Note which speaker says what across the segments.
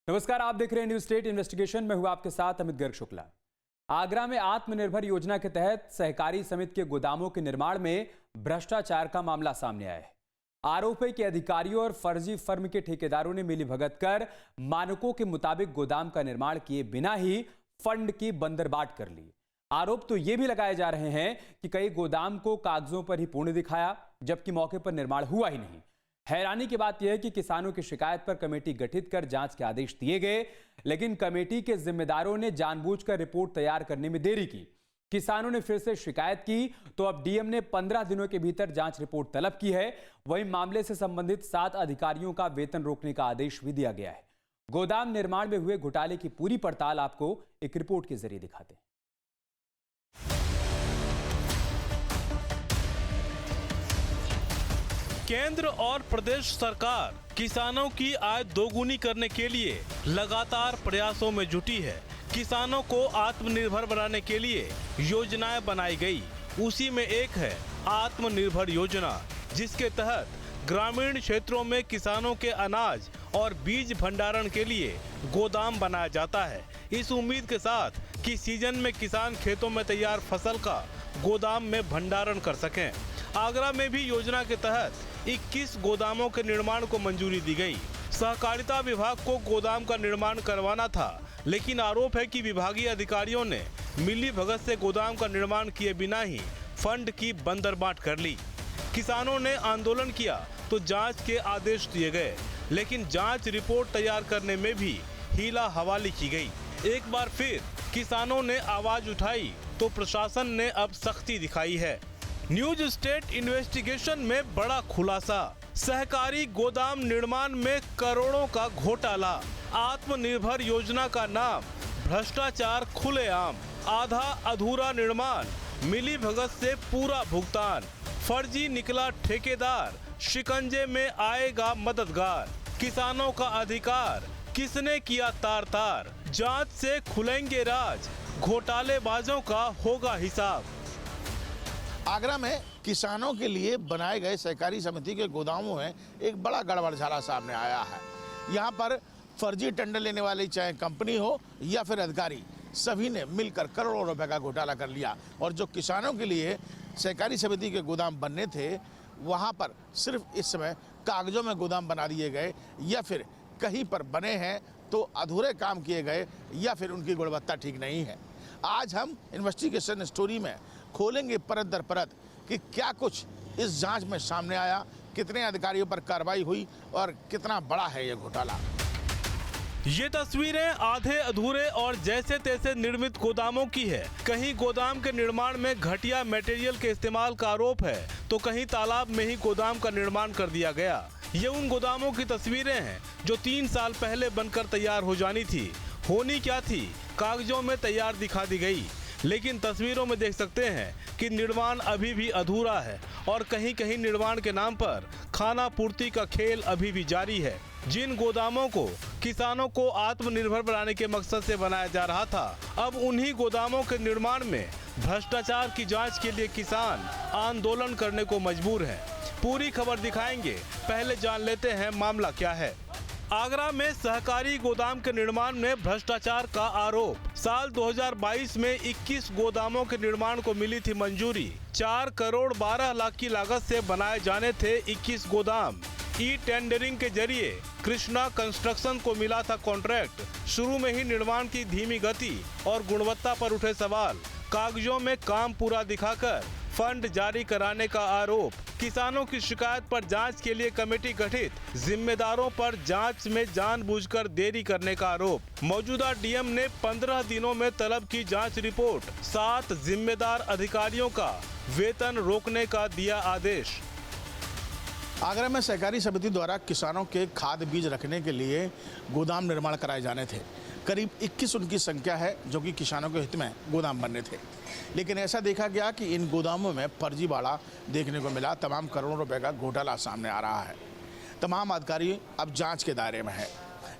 Speaker 1: नमस्कार, आप देख रहे हैं न्यूज स्टेट इन्वेस्टिगेशन में। हूं आपके साथ अमित गर्ग शुक्ला। आगरा में आत्मनिर्भर योजना के तहत सहकारी समिति के गोदामों के निर्माण में भ्रष्टाचार का मामला सामने आया है। आरोप है कि अधिकारियों और फर्जी फर्म के ठेकेदारों ने मिलीभगत कर मानकों के मुताबिक गोदाम का निर्माण किए बिना ही फंड की बंदरबाट कर ली। आरोप तो ये भी लगाए जा रहे हैं कि कई गोदाम को कागजों पर ही पूर्ण दिखाया, जबकि मौके पर निर्माण हुआ ही नहीं। हैरानी की बात यह है कि किसानों की शिकायत पर कमेटी गठित कर जांच के आदेश दिए गए, लेकिन कमेटी के जिम्मेदारों ने जानबूझकर रिपोर्ट तैयार करने में देरी की। किसानों ने फिर से शिकायत की तो अब डीएम ने 15 दिनों के भीतर जांच रिपोर्ट तलब की है। वहीं मामले से संबंधित 7 अधिकारियों का वेतन रोकने का आदेश भी दिया गया है। गोदाम निर्माण में हुए घोटाले की पूरी पड़ताल आपको एक रिपोर्ट के जरिए दिखाते हैं।
Speaker 2: केंद्र और प्रदेश सरकार किसानों की आय दोगुनी करने के लिए लगातार प्रयासों में जुटी है। किसानों को आत्मनिर्भर बनाने के लिए योजनाएं बनाई गई। उसी में एक है आत्मनिर्भर योजना, जिसके तहत ग्रामीण क्षेत्रों में किसानों के अनाज और बीज भंडारण के लिए गोदाम बनाया जाता है, इस उम्मीद के साथ कि सीजन में किसान खेतों में तैयार फसल का गोदाम में भंडारण कर सकें। आगरा में भी योजना के तहत 21 गोदामों के निर्माण को मंजूरी दी गई। सहकारिता विभाग को गोदाम का निर्माण करवाना था, लेकिन आरोप है कि विभागीय अधिकारियों ने मिलीभगत से गोदाम का निर्माण किए बिना ही फंड की बंदरबाट कर ली। किसानों ने आंदोलन किया तो जांच के आदेश दिए गए, लेकिन जांच रिपोर्ट तैयार करने में भी हीला हवाली की गई। एक बार फिर किसानों ने आवाज उठाई तो प्रशासन ने अब सख्ती दिखाई है। न्यूज स्टेट इन्वेस्टिगेशन में बड़ा खुलासा, सहकारी गोदाम निर्माण में करोड़ों का घोटाला, आत्मनिर्भर योजना का नाम भ्रष्टाचार खुलेआम, आधा अधूरा निर्माण, मिलीभगत से पूरा भुगतान, फर्जी निकला ठेकेदार, शिकंजे में आएगा मददगार, किसानों का अधिकार किसने किया तार तार, जांच से खुलेंगे राज, घोटालेबाजों का होगा हिसाब।
Speaker 3: आगरा में किसानों के लिए बनाए गए सहकारी समिति के गोदामों में एक बड़ा गड़बड़झाला सामने आया है। यहाँ पर फर्जी टेंडर लेने वाली चाहे कंपनी हो या फिर अधिकारी, सभी ने मिलकर करोड़ों रुपए का घोटाला कर लिया। और जो किसानों के लिए सहकारी समिति के गोदाम बनने थे, वहाँ पर सिर्फ इस समय कागजों में गोदाम बना दिए गए, या फिर कहीं पर बने हैं तो अधूरे काम किए गए, या फिर उनकी गुणवत्ता ठीक नहीं है। आज हम इन्वेस्टिगेशन स्टोरी में खोलेंगे परत दर परत कि क्या कुछ इस जांच में सामने आया, कितने अधिकारियों पर कार्रवाई हुई और कितना बड़ा है ये घोटाला।
Speaker 2: ये तस्वीरें आधे अधूरे और जैसे तैसे निर्मित गोदामों की है। कहीं गोदाम के निर्माण में घटिया मटेरियल के इस्तेमाल का आरोप है, तो कहीं तालाब में ही गोदाम का निर्माण कर दिया गया। ये उन गोदामों की तस्वीरें हैं जो 3 साल पहले बनकर तैयार हो जानी थी। होनी क्या थी, कागजों में तैयार दिखा दी गई, लेकिन तस्वीरों में देख सकते हैं कि निर्माण अभी भी अधूरा है और कहीं कहीं निर्माण के नाम पर खाना पूर्ति का खेल अभी भी जारी है। जिन गोदामों को किसानों को आत्मनिर्भर बनाने के मकसद से बनाया जा रहा था, अब उन्हीं गोदामों के निर्माण में भ्रष्टाचार की जांच के लिए किसान आंदोलन करने को मजबूर हैं। पूरी खबर दिखाएंगे, पहले जान लेते हैं मामला क्या है। आगरा में सहकारी गोदाम के निर्माण में भ्रष्टाचार का आरोप। साल 2022 में 21 गोदामों के निर्माण को मिली थी मंजूरी। 4 करोड़ 12 लाख की लागत से बनाए जाने थे 21 गोदाम। ई टेंडरिंग के जरिए कृष्णा कंस्ट्रक्शन को मिला था कॉन्ट्रैक्ट। शुरू में ही निर्माण की धीमी गति और गुणवत्ता पर उठे सवाल। कागजों में काम पूरा दिखाकर फंड जारी कराने का आरोप। किसानों की शिकायत पर जांच के लिए कमेटी गठित, जिम्मेदारों पर जांच में जानबूझकर देरी करने का आरोप। मौजूदा डीएम ने 15 दिनों में तलब की जांच रिपोर्ट। 7 जिम्मेदार अधिकारियों का वेतन रोकने का दिया आदेश।
Speaker 3: आगरा में सहकारी समिति द्वारा किसानों के खाद बीज रखने के लिए गोदाम निर्माण कराए जाने थे। करीब 21 उनकी संख्या है जो कि किसानों के हित में गोदाम बनने थे, लेकिन ऐसा देखा गया कि इन गोदामों में फर्जीवाड़ा देखने को मिला। तमाम करोड़ों रुपए का घोटाला सामने आ रहा है। तमाम अधिकारी अब जांच के दायरे में है।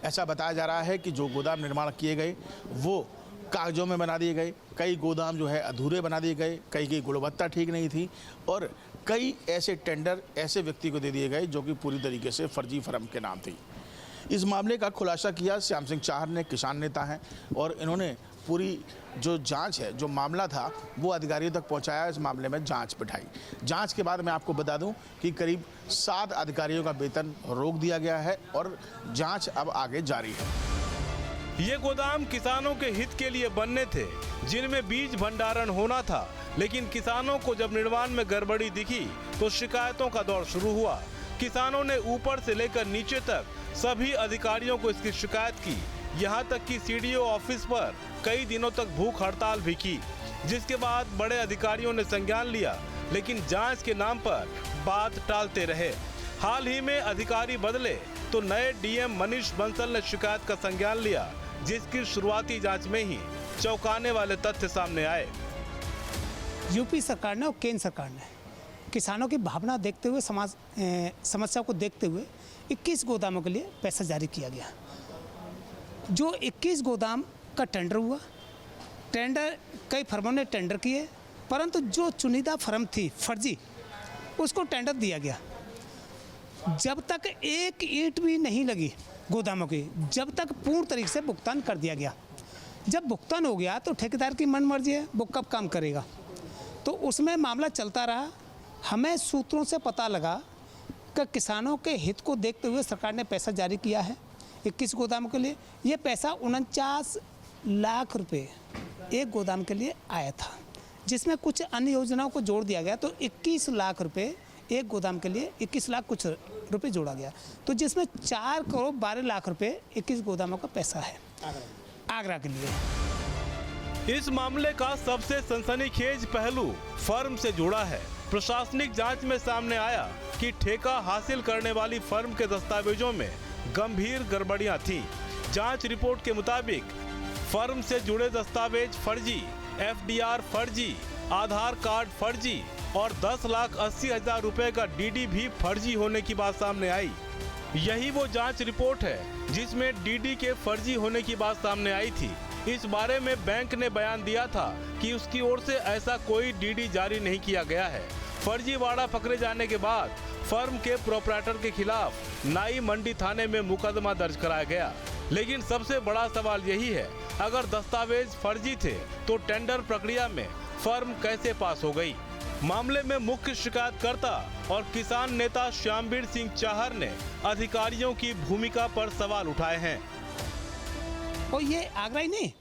Speaker 3: ऐसा बताया जा रहा है कि जो गोदाम निर्माण किए गए वो कागजों में बना दिए गए, कई गोदाम जो है अधूरे बना दिए गए, कई की गुणवत्ता ठीक नहीं थी, और कई ऐसे टेंडर ऐसे व्यक्ति को दे दिए गए जो कि पूरी तरीके से फर्जी फर्म के नाम थी। इस मामले का खुलासा किया श्याम सिंह चाहर ने, किसान नेता हैं, और इन्होंने पूरी जो जांच है, जो मामला था, वो अधिकारियों तक पहुंचाया। इस मामले में जांच बिठाई। जांच के बाद मैं आपको बता दूं कि करीब 7 अधिकारियों का वेतन रोक दिया गया है और जांच अब आगे जारी है।
Speaker 2: ये गोदाम किसानों के हित के लिए बनने थे, जिनमें बीज भंडारण होना था, लेकिन किसानों को जब निर्माण में गड़बड़ी दिखी तो शिकायतों का दौर शुरू हुआ। किसानों ने ऊपर से लेकर नीचे तक सभी अधिकारियों को इसकी शिकायत की। यहाँ तक कि सीडीओ ऑफिस पर कई दिनों तक भूख हड़ताल भी की, जिसके बाद बड़े अधिकारियों ने संज्ञान लिया, लेकिन जांच के नाम पर बात टालते रहे। हाल ही में अधिकारी बदले तो नए डीएम मनीष बंसल ने शिकायत का संज्ञान लिया, जिसकी शुरुआती जांच में ही चौंकाने वाले तथ्य सामने आए।
Speaker 4: यूपी सरकार ने और केंद्र सरकार ने किसानों की भावना देखते हुए, समस्या को देखते हुए 21 गोदामों के लिए पैसा जारी किया गया। जो 21 गोदाम का टेंडर हुआ, टेंडर कई फर्मों ने टेंडर किए, परंतु जो चुनिंदा फर्म थी फर्जी, उसको टेंडर दिया गया। जब तक एक ईंट भी नहीं लगी गोदामों की, जब तक पूर्ण तरीके से भुगतान कर दिया गया। जब भुगतान हो गया तो ठेकेदार की मन मर्जी है, वो कब काम करेगा। तो उसमें मामला चलता रहा। हमें सूत्रों से पता लगा कि किसानों के हित को देखते हुए सरकार ने पैसा जारी किया है 21 गोदामों के लिए। ये पैसा 49 लाख रुपए एक गोदाम के लिए आया था, जिसमें कुछ अन्य योजनाओं को जोड़ दिया गया। तो 21 लाख रुपए एक गोदाम के लिए 21 लाख कुछ रुपए जोड़ा गया, तो जिसमें 4 करोड़ 12 लाख रुपए 21 गोदामों का पैसा है आगरा के लिए।
Speaker 2: इस मामले का सबसे सनसनीखेज पहलू फर्म से जुड़ा है। प्रशासनिक जांच में सामने आया कि ठेका हासिल करने वाली फर्म के दस्तावेजों में गंभीर गड़बड़ियां थीं। जांच रिपोर्ट के मुताबिक फर्म से जुड़े दस्तावेज फर्जी, एफडीआर फर्जी, आधार कार्ड फर्जी और 10,80,000 रुपए का डीडी भी फर्जी होने की बात सामने आई। यही वो जांच रिपोर्ट है जिसमें डीडी के फर्जी होने की बात सामने आई थी। इस बारे में बैंक ने बयान दिया था कि उसकी ओर से ऐसा कोई डीडी जारी नहीं किया गया है। फर्जीवाड़ा पकड़े जाने के बाद फर्म के प्रोपराइटर के खिलाफ नाई मंडी थाने में मुकदमा दर्ज कराया गया। लेकिन सबसे बड़ा सवाल यही है, अगर दस्तावेज फर्जी थे तो टेंडर प्रक्रिया में फर्म कैसे पास हो गई। मामले में मुख्य शिकायतकर्ता और किसान नेता श्यामवीर सिंह चाहर ने अधिकारियों की भूमिका पर सवाल उठाए हैं।
Speaker 4: और ये आगरा ही नहीं,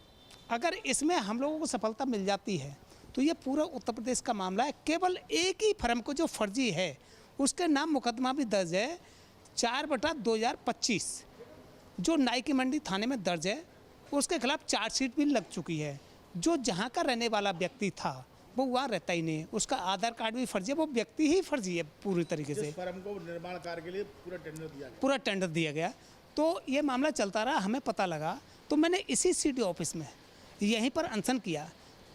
Speaker 4: अगर इसमें हम लोगों को सफलता मिल जाती है तो ये पूरा उत्तर प्रदेश का मामला है। केवल एक ही फर्म को जो फर्जी है उसके नाम मुकदमा भी दर्ज है 4/2025 जो नाई की मंडी थाने में दर्ज है। उसके खिलाफ चार्जशीट भी लग चुकी है। जो जहाँ का रहने वाला व्यक्ति था वो वहाँ रहता ही नहीं, उसका आधार कार्ड भी फर्जी है, वो व्यक्ति ही फर्जी है पूरी तरीके से।
Speaker 3: फर्म को निर्माण कार्य के लिए पूरा टेंडर दिया
Speaker 4: गया। तो ये मामला चलता रहा। हमें पता लगा तो मैंने इसी सीडी ऑफिस में यहीं पर अनशन किया।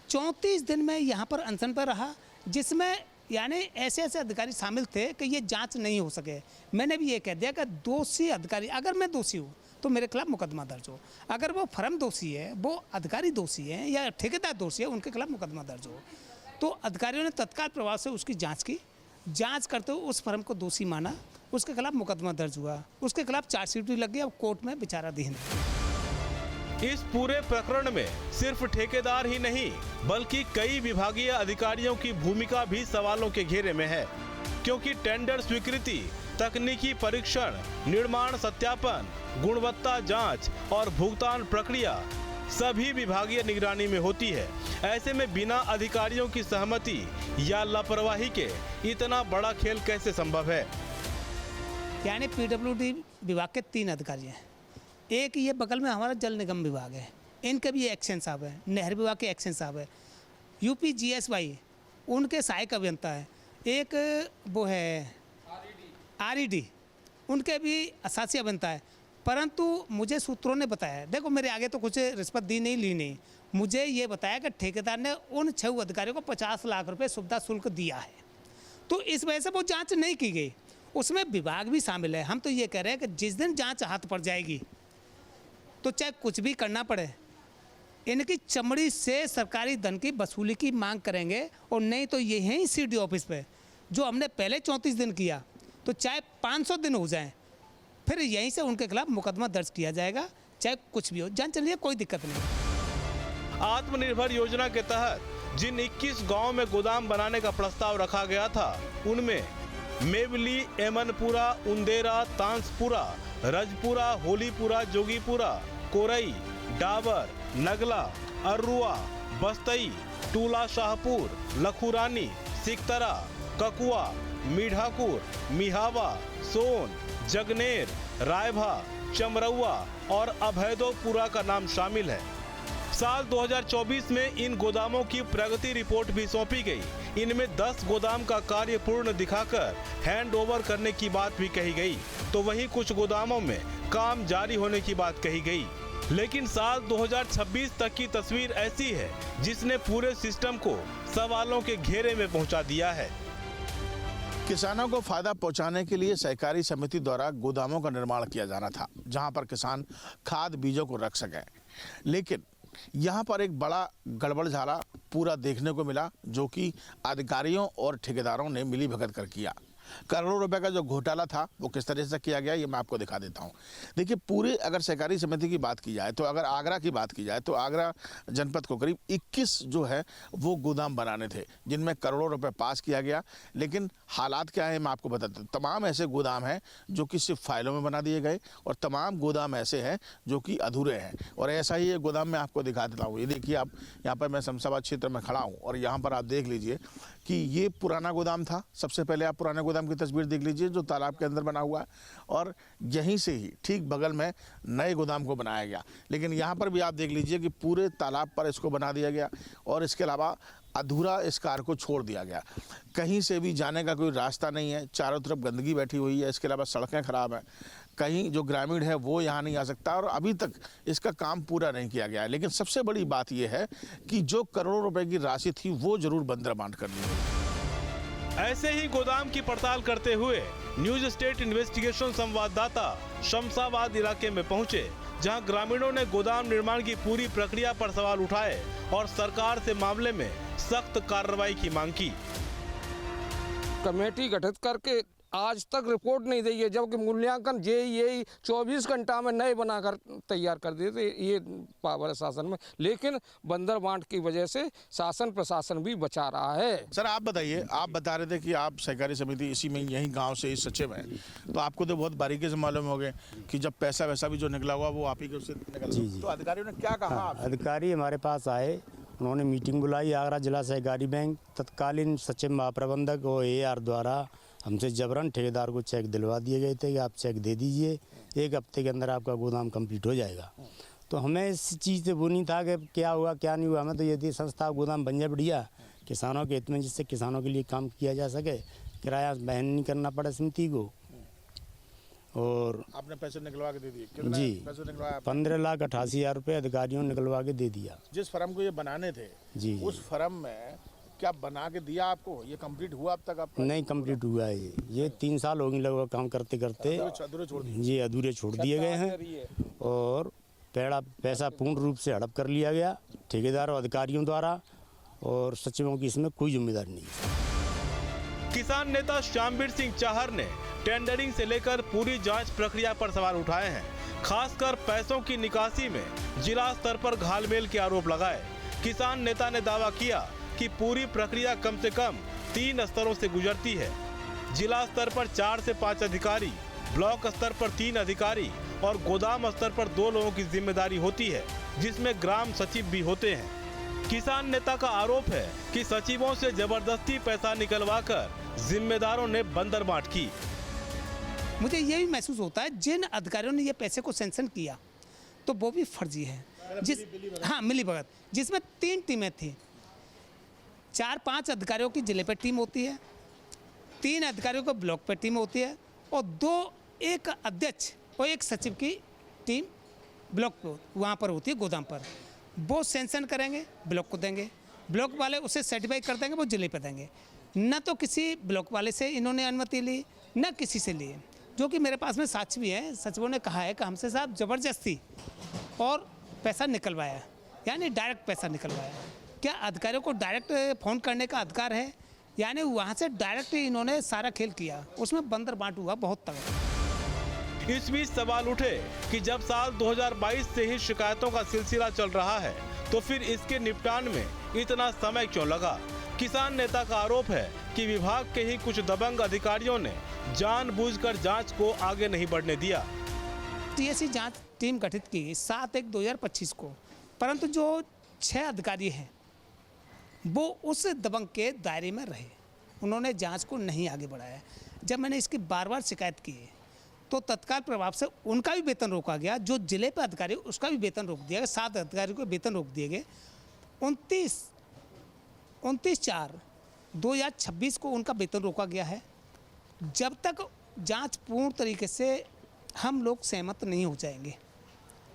Speaker 4: 34 दिन में यहाँ पर अनशन पर रहा, जिसमें यानी ऐसे ऐसे अधिकारी शामिल थे कि ये जांच नहीं हो सके। मैंने भी ये कह दिया कि दोषी अधिकारी, अगर मैं दोषी हूँ तो मेरे खिलाफ मुकदमा दर्ज हो, अगर वो फर्म दोषी है, वो अधिकारी दोषी है या ठेकेदार दोषी है, उनके खिलाफ मुकदमा दर्ज हो। तो अधिकारियों ने तत्काल प्रभाव से उसकी जांच की। जांच करते हुए उस फर्म को दोषी माना, उसके खिलाफ मुकदमा दर्ज हुआ, उसके खिलाफ चार्जशीट भी लग गई। अब कोर्ट में विचाराधीन है।
Speaker 2: इस पूरे प्रकरण में सिर्फ ठेकेदार ही नहीं बल्कि कई विभागीय अधिकारियों की भूमिका भी सवालों के घेरे में है, क्योंकि टेंडर स्वीकृति, तकनीकी परीक्षण, निर्माण सत्यापन, गुणवत्ता जांच और भुगतान प्रक्रिया सभी विभागीय निगरानी में होती है। ऐसे में बिना अधिकारियों की सहमति या लापरवाही के इतना बड़ा खेल कैसे संभव है।
Speaker 4: यानी पीडब्ल्यूडी विभाग के 3 अधिकारी हैं। एक ये बगल में हमारा जल निगम विभाग है, इनके भी एक्शन साहब है, नहर विभाग के एक्शन साहब है, यूपी जीएसवाई उनके सहायक अभियंता है, एक वो है आरईडी उनके भी शासी अभियंता है। परंतु मुझे सूत्रों ने बताया, देखो मेरे आगे तो कुछ रिश्वत दी नहीं ली नहीं, मुझे ये बताया कि ठेकेदार ने उन 6 अधिकारियों को 50 लाख रुपए सुविधा शुल्क दिया है। तो इस वजह से वो जांच नहीं की गई। उसमें विभाग भी शामिल है। हम तो ये कह रहे हैं कि जिस दिन जांच हाथ पड़ जाएगी तो चाहे कुछ भी करना पड़े, इनकी चमड़ी से सरकारी धन की वसूली की मांग करेंगे। और नहीं तो यहीं सीडी ऑफिस पे जो हमने पहले 34 दिन किया, तो चाहे 500 दिन हो जाएं, फिर यहीं से उनके खिलाफ मुकदमा दर्ज किया जाएगा, चाहे कुछ भी हो। जान चलिए, कोई दिक्कत नहीं।
Speaker 2: आत्मनिर्भर योजना के तहत जिन 21 गांव में गोदाम बनाने का प्रस्ताव रखा गया था, उनमें मेवली, एमनपुरा, उंदेरा, तांसपुरा, रजपुरा, होलीपुरा, जोगीपुरा, कोरई, डाबर, नगला, अर्रुआ, बस्तई, टूला शाहपुर, लखुरानी, सिकतरा, ककुआ, मीठापुर, मिहावा, सोन, जगनेर, रायभा, चमरौआ और अभैदोपुरा का नाम शामिल है। साल 2024 में इन गोदामों की प्रगति रिपोर्ट भी सौंपी गई। इनमें 10 गोदाम का कार्य पूर्ण दिखाकर हैंड ओवर करने की बात भी कही गई, तो वहीं कुछ गोदामों में काम जारी होने की बात कही गई। लेकिन साल 2026 तक की तस्वीर ऐसी है जिसने पूरे सिस्टम को सवालों के घेरे में पहुंचा दिया है।
Speaker 3: किसानों को फायदा पहुंचाने के लिए सहकारी समिति द्वारा गोदामों का निर्माण किया जाना था, जहां पर किसान खाद बीजों को रख सकें। लेकिन यहाँ पर एक बड़ा गड़बड़झाला पूरा देखने को मिला, जो कि अधिकारियों और ठेकेदारों ने मिली भगत कर किया। करोड़ों रुपए का जो घोटाला था वो किस तरह से किया गया, ये मैं आपको दिखा देता हूँ। देखिए, पूरे अगर सहकारी समिति की बात की जाए, तो अगर आगरा की बात की जाए तो आगरा जनपद को करीब 21 जो है वो गोदाम बनाने थे, जिनमें करोड़ों रुपए पास किया गया। लेकिन हालात क्या है मैं आपको बताता हूँ। तमाम ऐसे गोदाम हैं जो कि सिर्फ फाइलों में बना दिए गए, और तमाम गोदाम ऐसे हैं जो कि अधूरे हैं। और ऐसा ही एक गोदाम मैं आपको दिखा देता हूँ। ये देखिए, आप यहाँ पर मैं शमशाबाद क्षेत्र में खड़ा हूँ, और यहाँ पर आप देख लीजिए कि ये पुराना गोदाम था। सबसे पहले आप पुराने गोदाम की तस्वीर देख लीजिए जो तालाब के अंदर बना हुआ है, और यहीं से ही ठीक बगल में नए गोदाम को बनाया गया। लेकिन यहाँ पर भी आप देख लीजिए कि पूरे तालाब पर इसको बना दिया गया, और इसके अलावा अधूरा इस कार को छोड़ दिया गया। कहीं से भी जाने का कोई रास्ता नहीं है, चारों तरफ गंदगी बैठी हुई है। इसके अलावा सड़कें खराब हैं, कहीं जो ग्रामीण है वो यहाँ नहीं आ सकता, और अभी तक इसका काम पूरा नहीं किया गया है। लेकिन सबसे बड़ी बात यह है कि जो करोड़ों रुपए की राशि थी वो जरूर बंदर बांट करनी है।
Speaker 2: ऐसे ही गोदाम की पड़ताल करते हुए न्यूज स्टेट इन्वेस्टिगेशन संवाददाता शमशाबाद इलाके में पहुंचे, जहां ग्रामीणों ने गोदाम निर्माण की पूरी प्रक्रिया पर सवाल उठाए और सरकार से मामले में सख्त कार्रवाई की मांग की।
Speaker 5: कमेटी गठित करके आज तक रिपोर्ट नहीं दी है, जबकि मूल्यांकन यही 24 घंटा में नए बनाकर तैयार कर देते, ये पावर है शासन में। लेकिन बंदर बांट की वजह से शासन प्रशासन भी बचा रहा है।
Speaker 3: सर, आप बताइए, आप बता रहे थे कि आप सहकारी समिति इसी में यहीं गांव से इस सचिव हैं, तो आपको तो बहुत बारीकी से मालूम हो गए कि जब पैसा वैसा भी जो निकला हुआ वो आप ही के उससे निकला। तो अधिकारियों ने क्या कहा?
Speaker 6: अधिकारी हमारे पास आए, उन्होंने मीटिंग बुलाई। आगरा जिला सहकारी बैंक तत्कालीन सचिव महाप्रबंधक और AR द्वारा हमसे जबरन ठेकेदार को चेक दिलवा दिए गए थे कि आप चेक दे दीजिए, 1 हफ्ते के अंदर आपका गोदाम कंप्लीट हो जाएगा। तो हमें इस चीज़ से वो नहीं था कि क्या हुआ क्या नहीं हुआ। हमें तो यदि संस्था गोदाम बन जाए बढ़िया, किसानों के हित में, जिससे किसानों के लिए काम किया जा सके, किराया बहन नहीं करना पड़े समिति को। और
Speaker 3: आपने पैसे निकलवा के दे दिए? कितने
Speaker 6: जी,
Speaker 3: पैसे निकलवाया?
Speaker 6: 15,88,000 रुपये अधिकारियों ने निकलवा के दे दिया।
Speaker 3: जिस फर्म को ये बनाने थे
Speaker 6: जी,
Speaker 3: उस फर्म में क्या बना के दिया आपको? ये कंप्लीट हुआ अब तक आपका?
Speaker 6: नहीं कंप्लीट हुआ है। ये 3 साल हो गए लगभग काम करते करते।
Speaker 3: अधूरे छोड़ दिए?
Speaker 6: जी, अधूरे छोड़ दिए गए हैं, और पैसा पूर्ण रूप से हड़प कर लिया गया ठेकेदार और अधिकारियों द्वारा, और सचिवों की इसमें कोई जिम्मेदारी नहीं है।
Speaker 2: किसान नेता श्यामवीर सिंह चाहर ने टेंडरिंग से लेकर पूरी जांच प्रक्रिया पर सवाल उठाए हैं। खासकर पैसों की निकासी में जिला स्तर पर घालमेल के आरोप लगाए। किसान नेता ने दावा किया कि पूरी प्रक्रिया कम से कम 3 स्तरों से गुजरती है। जिला स्तर पर 4 से 5 अधिकारी, ब्लॉक स्तर पर 3 अधिकारी और गोदाम स्तर पर 2 लोगों की जिम्मेदारी होती है, जिसमें ग्राम सचिव भी होते हैं। किसान नेता का आरोप है कि सचिवों से जबरदस्ती पैसा निकलवाकर जिम्मेदारों ने बंदर बांट की।
Speaker 4: मुझे ये भी महसूस होता है, जिन अधिकारियों ने ये पैसे को सैंक्शन किया तो वो भी फर्जी है। मिली भगत, जिसमें 3 टीमें थी। 4-5 अधिकारियों की जिले पर टीम होती है, 3 अधिकारियों को ब्लॉक पर टीम होती है, और एक अध्यक्ष और 1 सचिव की टीम ब्लॉक पर वहाँ पर होती है गोदाम पर। वो सैंक्शन करेंगे, ब्लॉक को देंगे, ब्लॉक वाले उसे सर्टिफाई कर देंगे, वो जिले पर देंगे। न तो किसी ब्लॉक वाले से इन्होंने अनुमति ली, न किसी से ली, जो कि मेरे पास में साक्ष्य भी है। सचिवों ने कहा है कि हमसे साहब जबरदस्ती और पैसा निकलवाया, यानी डायरेक्ट पैसा निकलवाया। क्या अधिकारियों को डायरेक्ट फ़ोन करने का अधिकार है? यानी वहाँ से डायरेक्ट इन्होंने सारा खेल किया, उसमें बंदर बांट हुआ बहुत तगड़ा।
Speaker 2: इस बीच सवाल उठे कि जब साल 2022 से ही शिकायतों का सिलसिला चल रहा है तो फिर इसके निपटान में इतना समय क्यों लगा। किसान नेता का आरोप है कि विभाग के ही कुछ दबंग अधिकारियों ने जानबूझकर जांच को आगे नहीं बढ़ने दिया।
Speaker 4: टीएससी जांच टीम गठित की 7/1/2025 को, परंतु जो 6 अधिकारी हैं वो उस दबंग के दायरे में रहे, उन्होंने जांच को नहीं आगे बढ़ाया। जब मैंने इसकी बार-बार शिकायत की तो तत्काल प्रभाव से उनका भी वेतन रोका गया, जो जिले पर अधिकारी उसका भी वेतन रोक दिया गया। 7 अधिकारियों को वेतन रोक दिए गए। 29/4/2026 को उनका वेतन रोका गया है। जब तक जांच पूर्ण तरीके से हम लोग सहमत नहीं हो जाएंगे,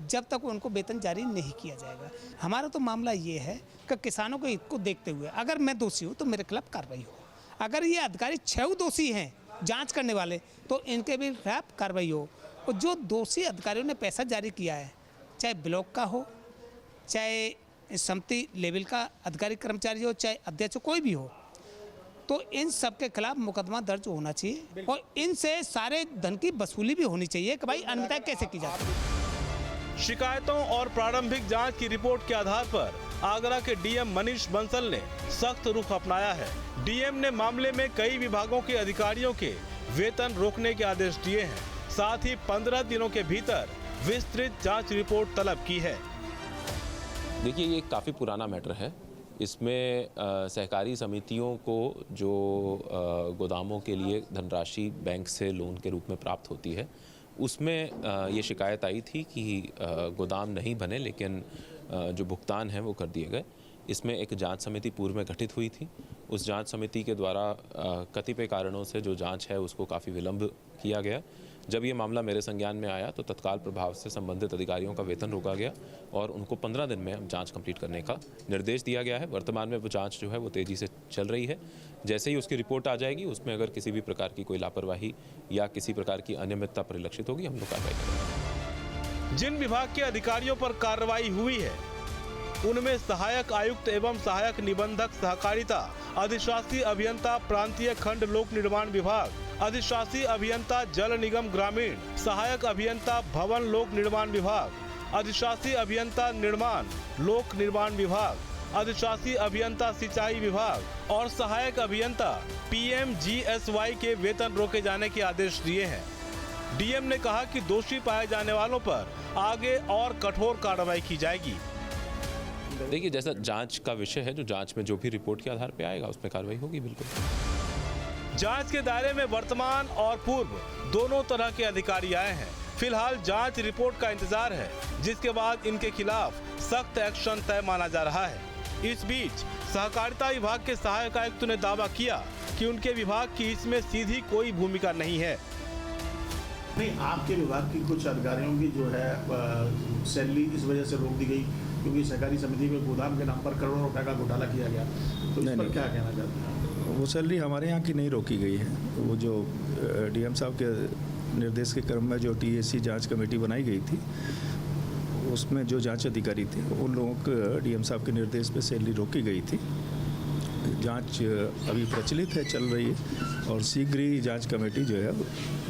Speaker 4: जब तक उनको वेतन जारी नहीं किया जाएगा। हमारा तो मामला ये है कि किसानों के हित को देखते हुए अगर मैं दोषी हूँ तो मेरे खिलाफ कार्रवाई हो। अगर ये अधिकारी 6 दोषी हैं जांच करने वाले तो इनके भी खिलाफ कार्रवाई हो। और जो दोषी अधिकारियों ने पैसा जारी किया है, चाहे ब्लॉक का हो, चाहे समिति लेवल का अधिकारी कर्मचारी हो, चाहे अध्यक्ष कोई भी हो, तो इन सब के खिलाफ मुकदमा दर्ज होना चाहिए और इनसे सारे धन की वसूली भी होनी चाहिए कि भाई अनियमितता कैसे की जाती है।
Speaker 2: शिकायतों और प्रारंभिक जांच की रिपोर्ट के आधार पर आगरा के डीएम मनीष बंसल ने सख्त रुख अपनाया है। डीएम ने मामले में कई विभागों के अधिकारियों के वेतन रोकने के आदेश दिए हैं। साथ ही 15 दिनों के भीतर विस्तृत जांच रिपोर्ट तलब की है।
Speaker 7: देखिए, ये काफ़ी पुराना मैटर है। इसमें सहकारी समितियों को जो गोदामों के लिए धनराशि बैंक से लोन के रूप में प्राप्त होती है, उसमें ये शिकायत आई थी कि गोदाम नहीं बने लेकिन जो भुगतान है वो कर दिए गए। इसमें एक जांच समिति पूर्व में गठित हुई थी। उस जांच समिति के द्वारा कतिपय कारणों से जो जांच है उसको काफ़ी विलंब किया गया। जब ये मामला मेरे संज्ञान में आया तो तत्काल प्रभाव से संबंधित अधिकारियों का वेतन रोका गया और उनको 15 दिन में जांच कंप्लीट करने का निर्देश दिया गया है। वर्तमान में वो जांच जो है वो तेज़ी से चल रही है। जैसे ही उसकी रिपोर्ट आ जाएगी, उसमें अगर किसी भी प्रकार की कोई लापरवाही या किसी प्रकार की अनियमितता परिलक्षित होगी, हम लोग कार्रवाई करेंगे।
Speaker 2: जिन विभाग के अधिकारियों पर कार्रवाई हुई है उनमें सहायक आयुक्त एवं सहायक निबंधक सहकारिता, अधिशासी अभियंता प्रांतीय खंड लोक निर्माण विभाग, अधिशासी अभियंता जल निगम ग्रामीण, सहायक अभियंता भवन लोक निर्माण विभाग, अधिशासी अभियंता निर्माण लोक निर्माण विभाग, अधिशासी अभियंता सिंचाई विभाग और सहायक अभियंता PMGSY के वेतन रोके जाने के आदेश दिए हैं। डीएम ने कहा कि दोषी पाए जाने वालों पर आगे और कठोर कार्रवाई की जाएगी।
Speaker 7: देखिए, जैसा जांच का विषय है, जो जांच में जो भी रिपोर्ट के आधार पे आएगा उस पर कार्रवाई होगी। बिल्कुल।
Speaker 2: जांच के दायरे में वर्तमान और पूर्व दोनों तरह के अधिकारी आए हैं। फिलहाल जांच रिपोर्ट का इंतजार है, जिसके बाद इनके खिलाफ सख्त एक्शन तय माना जा रहा है। इस बीच सहकारिता विभाग के सहायक आयुक्त ने दावा किया कि उनके विभाग की इसमें सीधी कोई भूमिका नहीं है।
Speaker 3: नहीं, आपके विभाग की कुछ अधिकारियों की जो है सैलरी इस वजह से रोक दी गई क्योंकि सहकारी समिति में गोदाम के नाम पर करोड़ों रुपए का घोटाला किया गया, तो इस पर क्या कहना चाहते हैं?
Speaker 8: वो सैलरी हमारे यहाँ की नहीं रोकी गई है। वो जो डीएम साहब के निर्देश के क्रम में जो टीएससी जांच कमेटी बनाई गई थी, उसमें जो जांच अधिकारी थे उन लोगों को डीएम साहब के निर्देश पे सैलरी रोकी गई थी। जांच अभी प्रचलित है, चल रही है और शीघ्र ही जांच कमेटी जो है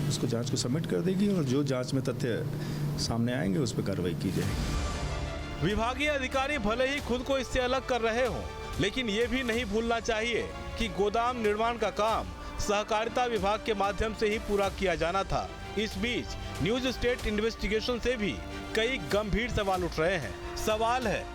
Speaker 8: उसको जांच को सबमिट कर देगी और जो जांच में तथ्य सामने आएंगे उस पर कार्रवाई की जाएगी।
Speaker 2: विभागीय अधिकारी भले ही खुद को इससे अलग कर रहे हों, लेकिन ये भी नहीं भूलना चाहिए कि गोदाम निर्माण का काम सहकारिता विभाग के माध्यम से ही पूरा किया जाना था। इस बीच न्यूज स्टेट इन्वेस्टिगेशन से भी कई गंभीर सवाल उठ रहे हैं। सवाल है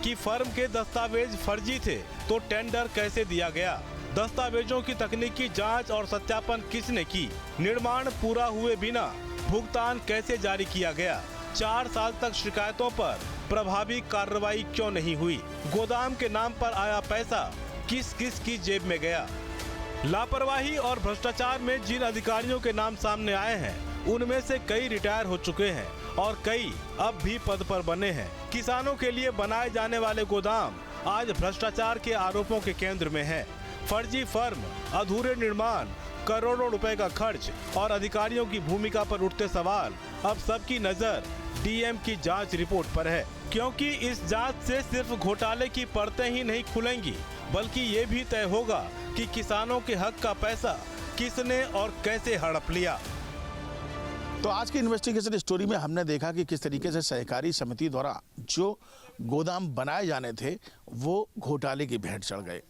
Speaker 2: कि फर्म के दस्तावेज फर्जी थे तो टेंडर कैसे दिया गया? दस्तावेजों की तकनीकी जांच और सत्यापन किसने की? निर्माण पूरा हुए बिना भुगतान कैसे जारी किया गया? 4 साल तक शिकायतों पर प्रभावी कार्रवाई क्यों नहीं हुई? गोदाम के नाम पर आया पैसा किस किस की जेब में गया? लापरवाही और भ्रष्टाचार में जिन अधिकारियों के नाम सामने आए हैं, उनमें से कई रिटायर हो चुके हैं और कई अब भी पद पर बने हैं। किसानों के लिए बनाए जाने वाले गोदाम आज भ्रष्टाचार के आरोपों के केंद्र में है। फर्जी फर्म, अधूरे निर्माण, करोड़ों रुपए का खर्च और अधिकारियों की भूमिका पर उठते सवाल, अब सबकी नजर डीएम की जांच रिपोर्ट पर है, क्योंकि इस जांच से सिर्फ घोटाले की परतें ही नहीं खुलेंगी, बल्कि ये भी तय होगा कि किसानों के हक का पैसा किसने और कैसे हड़प लिया।
Speaker 3: तो आज की इन्वेस्टिगेशन स्टोरी में हमने देखा कि किस तरीके से सहकारी समिति द्वारा जो गोदाम बनाए जाने थे वो घोटाले की भेंट चढ़ गए।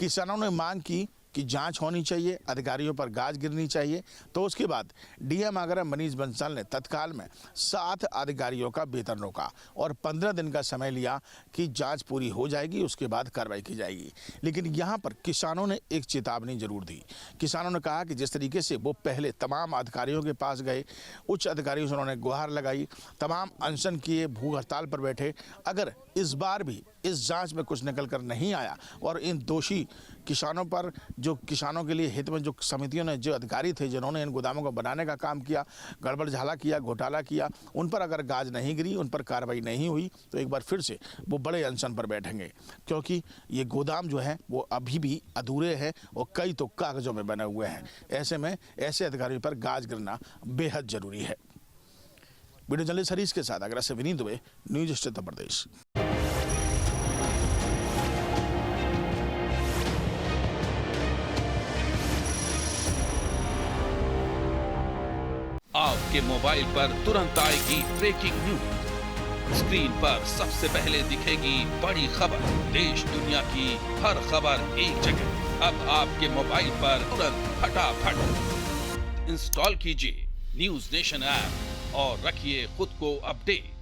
Speaker 3: किसानों ने मांग की कि जांच होनी चाहिए, अधिकारियों पर गाज गिरनी चाहिए। तो उसके बाद डीएम आगरा मनीष बंसल ने तत्काल में 7 अधिकारियों का वेतन रोका और 15 दिन का समय लिया कि जांच पूरी हो जाएगी, उसके बाद कार्रवाई की जाएगी। लेकिन यहाँ पर किसानों ने एक चेतावनी जरूर दी। किसानों ने कहा कि जिस तरीके से वो पहले तमाम अधिकारियों के पास गए, उच्च अधिकारियों से उन्होंने गुहार लगाई, तमाम अनशन किए, भूख हड़ताल पर बैठे, अगर इस बार भी इस जांच में कुछ निकल कर नहीं आया और इन दोषी किसानों पर, जो किसानों के लिए हित में जो समितियों ने, जो अधिकारी थे जिन्होंने इन गोदामों को बनाने का काम किया, गड़बड़ झाला किया, घोटाला किया, उन पर अगर गाज नहीं गिरी, उन पर कार्रवाई नहीं हुई तो एक बार फिर से वो बड़े अनशन पर बैठेंगे। क्योंकि ये गोदाम जो है वो अभी भी अधूरे हैं और कई तो कागजों में बने हुए हैं। ऐसे में ऐसे अधिकारियों पर गाज गिरना बेहद जरूरी है। वीडियो जर्नलिस्ट हरीश के साथ आगरा से विनीत दुबे, न्यूज स्टेट उत्तर प्रदेश।
Speaker 9: आपके मोबाइल पर तुरंत आएगी ब्रेकिंग न्यूज। स्क्रीन पर सबसे पहले दिखेगी बड़ी खबर। देश दुनिया की हर खबर एक जगह। अब आपके मोबाइल पर तुरंत फटाफट इंस्टॉल कीजिए न्यूज नेशन ऐप और रखिए खुद को अपडेट।